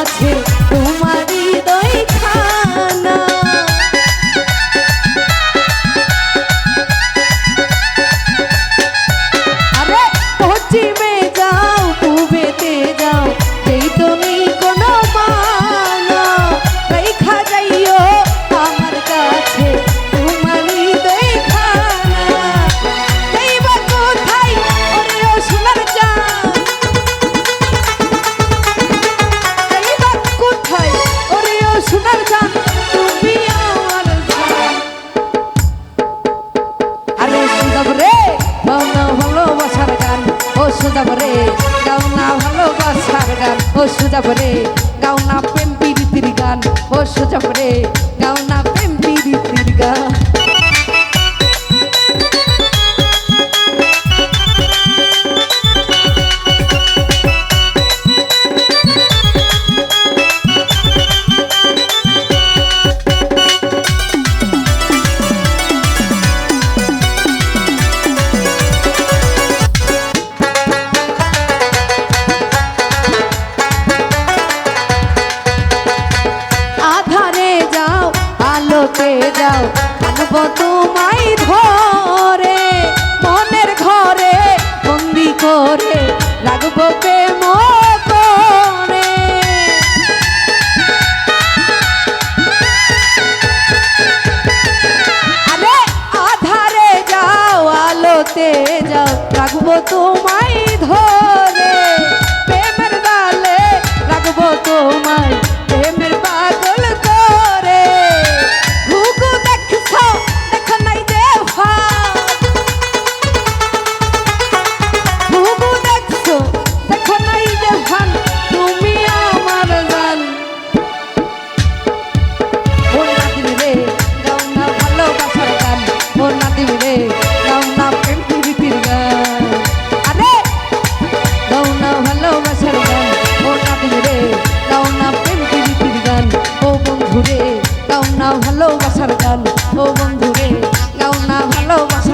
কাছে তোমার হৃদয় খানা। আরে পশ্চিমে যাও পূবেতে যাও যেই তুমি কোনো মানা, রেখা যাইও আমার কাছে তোমার হৃদয় খানা। যাইবা কোথায় ওরে ও সোনার চাঁদ, যাইবা কোথায় ওরে ও সোনার চাঁদ, তুমি আমার জান। আরে সুদাব রে গাও না ভালোবাসার গান, ও সুদাব রে গাও না ভালোবাসার গান, ও সুদাব রে গাও না প্রেম প্রীতির গান, ও সুদাব রে গাও না প্রেম প্রীতির গান। আধারে যাও আলোতে যাও আনবো তোমায় ধরে, মনের ঘরে বন্দি করে রাখবো প্রেম করে। আরে আধারে যাও আলোতে যাও রাখবো তোমায় ধরে, প্রেমের গালে রাখবো তোমায় প্রেমের পাগল করে। ঘুঘু দেখছো দেখো নাই যে ভাত, ঘুঘু দেখছো দেখো নাই যে ভান, তুমি আমার গান। ও নাদিম রে গাও না ভালোবাসার গান, ও নাদিম রে গাও না প্রেম প্রীতির গান। আরে গাও না ভালোবাসার গান, ও নাদিম রে গাও না প্রেম প্রীতির গান। ও বন্ধু রে গাও না ভালোবাসার গান, ও বন্ধু রে গাও না ভালোবাসার